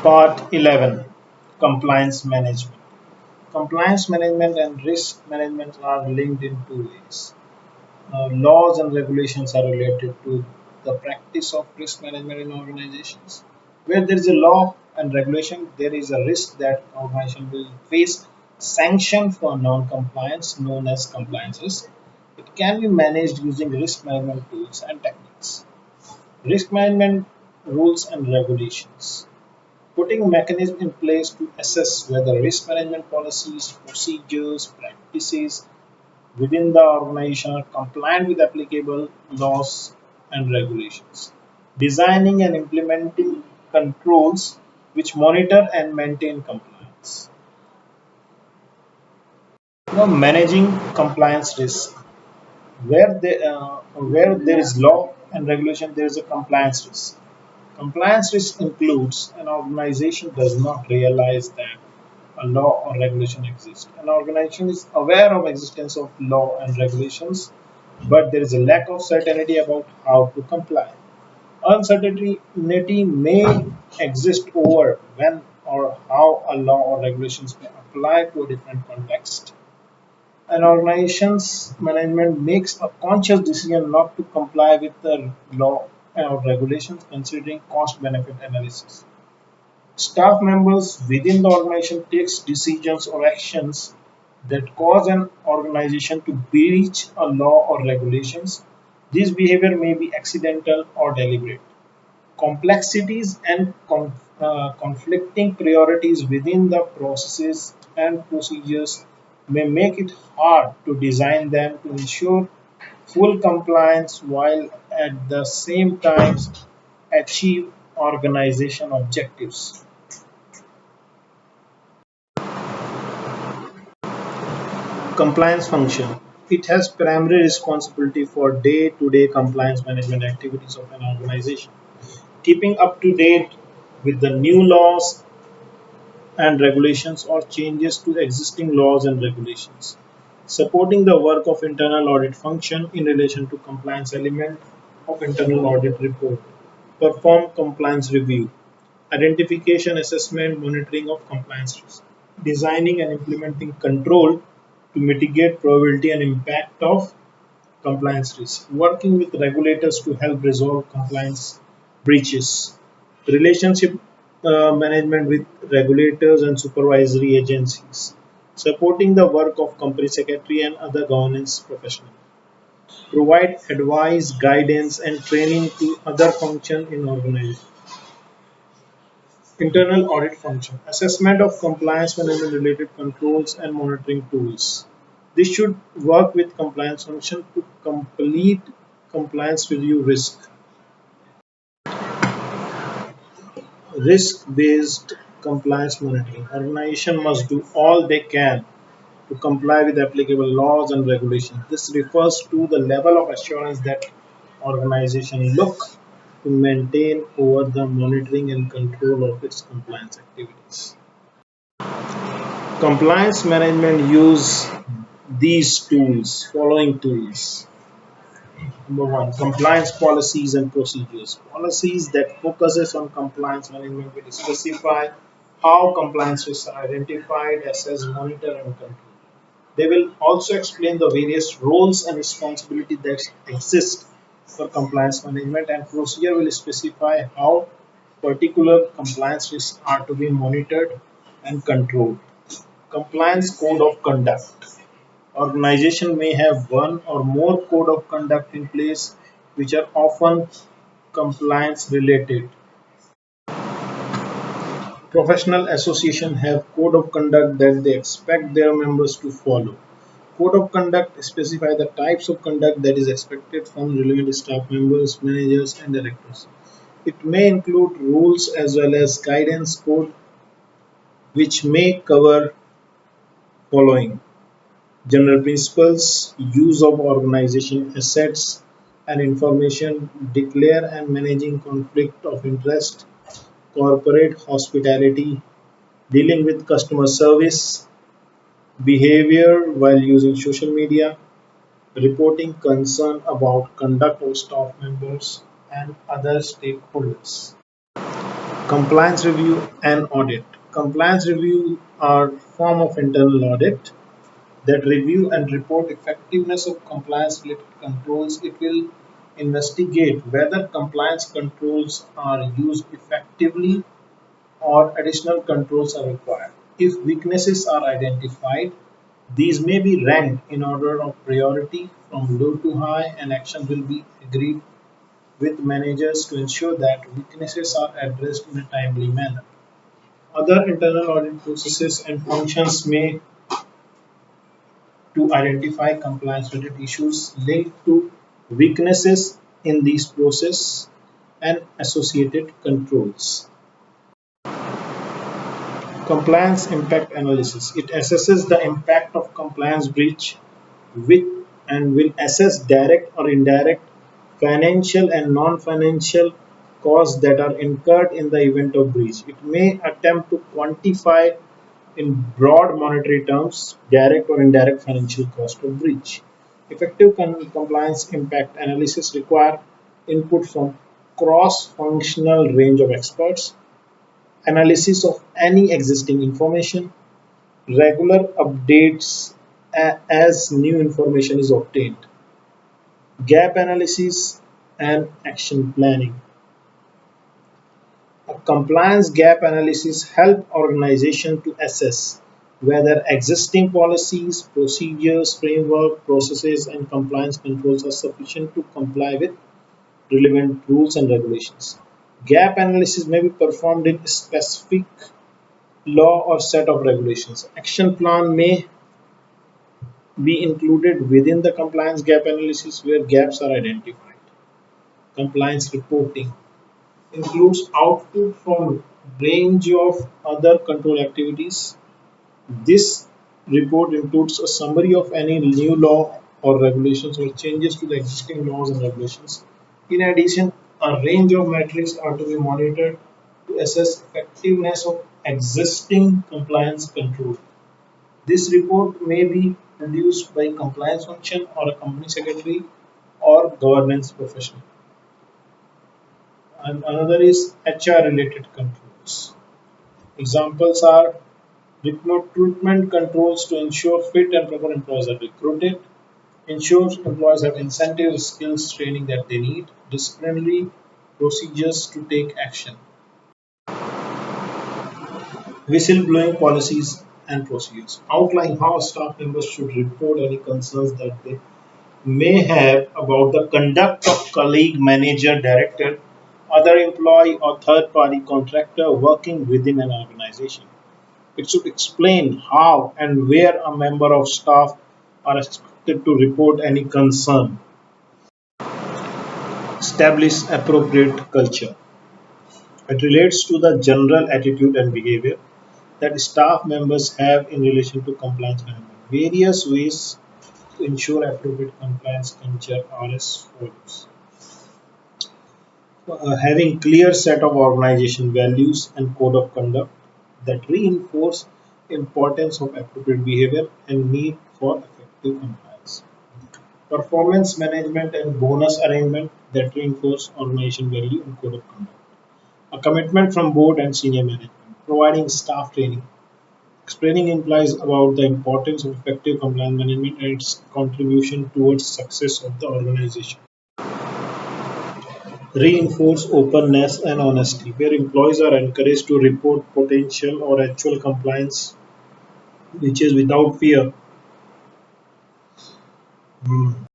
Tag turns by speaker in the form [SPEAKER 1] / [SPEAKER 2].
[SPEAKER 1] Part 11, Compliance Management. Compliance management and risk management are linked in two ways. Laws and regulations are related to the practice of risk management in organizations. Where there is a law and regulation, there is a risk that organization will face sanction for non-compliance known as compliance risk. It can be managed using risk management tools and techniques. Risk management rules and regulations. Putting mechanisms in place to assess whether risk management policies, procedures, practices within the organization are compliant with applicable laws and regulations. Designing and implementing controls which monitor and maintain compliance. Now, managing compliance risk. Where there is law and regulation, there is a compliance risk. Compliance risk includes an organization does not realize that a law or regulation exists. An organization is aware of existence of law and regulations, but there is a lack of certainty about how to comply. Uncertainty may exist over when or how a law or regulations may apply to a different context. An organization's management makes a conscious decision not to comply with the law or regulations considering cost benefit analysis. Staff members within the organization takes decisions or actions that cause an organization to breach a law or regulations. This behavior may be accidental or deliberate. Complexities and conflicting priorities within the processes and procedures may make it hard to design them to ensure full compliance while at the same time achieve organization objectives. Compliance function. It has primary responsibility for day-to-day compliance management activities of an organization, keeping up to date with the new laws and regulations or changes to existing laws and regulations, supporting the work of internal audit function in relation to compliance element of internal audit report, perform compliance review, identification, assessment, monitoring of compliance risk, designing and implementing control to mitigate probability and impact of compliance risk, working with regulators to help resolve compliance breaches, relationship management with regulators and supervisory agencies, supporting the work of company secretary and other governance professionals, provide advice, guidance, and training to other functions in organization. Internal audit function, assessment of compliance management related controls and monitoring tools. This should work with compliance function to complete compliance review risk. Risk-based compliance monitoring. Organization must do all they can to comply with applicable laws and regulations. This refers to the level of assurance that organization look to maintain over the monitoring and control of its compliance activities. Compliance management use these tools, following tools. Number one, compliance policies and procedures. Policies that focuses on compliance management will specify how compliance risks are identified, assessed, monitored, and controlled. They will also explain the various roles and responsibilities that exist for compliance management, and procedure will specify how particular compliance risks are to be monitored and controlled. Compliance code of conduct. Organization may have one or more code of conduct in place which are often compliance related. Professional associations have code of conduct that they expect their members to follow. Code of conduct specify the types of conduct that is expected from relevant staff members, managers, and directors. It may include rules as well as guidance code which may cover following: general principles, use of organization assets and information, declare and managing conflict of interest, corporate hospitality, dealing with customer service, behavior while using social media, reporting concern about conduct of staff members and other stakeholders. Compliance review and audit. Compliance review are form of internal audit that review and report effectiveness of compliance related controls. It will investigate whether compliance controls are used effectively or additional controls are required. If weaknesses are identified, these may be ranked in order of priority from low to high, and action will be agreed with managers to ensure that weaknesses are addressed in a timely manner. Other internal audit processes and functions may to identify compliance-related issues linked to weaknesses in these process and associated controls. Compliance impact analysis. It assesses the impact of compliance breach with and will assess direct or indirect financial and non-financial costs that are incurred in the event of breach. It may attempt to quantify in broad monetary terms direct or indirect financial cost of breach. Effective compliance impact analysis require input from cross-functional range of experts, analysis of any existing information, regular updates as new information is obtained, gap analysis, and action planning. A compliance gap analysis helps organizations to assess whether existing policies, procedures, framework, processes, and compliance controls are sufficient to comply with relevant rules and regulations. Gap analysis may be performed in specific law or set of regulations. Action plan may be included within the compliance gap analysis where gaps are identified. Compliance reporting includes output from range of other control activities. This report includes a summary of any new law or regulations or changes to the existing laws and regulations. In addition, a range of metrics are to be monitored to assess effectiveness of existing compliance control. This report may be produced by compliance function or a company secretary or governance professional. And another is HR related controls. Examples are recruitment controls to ensure fit and proper employees are recruited, ensures employees have incentives, skills, training that they need, disciplinary procedures to take action, whistleblowing policies and procedures, outline how staff members should report any concerns that they may have about the conduct of colleague, manager, director, other employee, or third party contractor working within an organization. It should explain how and where a member of staff are expected to report any concern. Establish appropriate culture. It relates to the general attitude and behavior that staff members have in relation to compliance management. Various ways to ensure appropriate compliance culture are as follows. Having clear set of organization values and code of conduct that reinforce importance of appropriate behavior and need for effective compliance. Performance management and bonus arrangement that reinforce organization value and code of conduct. A commitment from board and senior management, providing staff training, explaining implies about the importance of effective compliance management and its contribution towards success of the organization. Reinforce openness and honesty, where employees are encouraged to report potential or actual compliance which is without fear.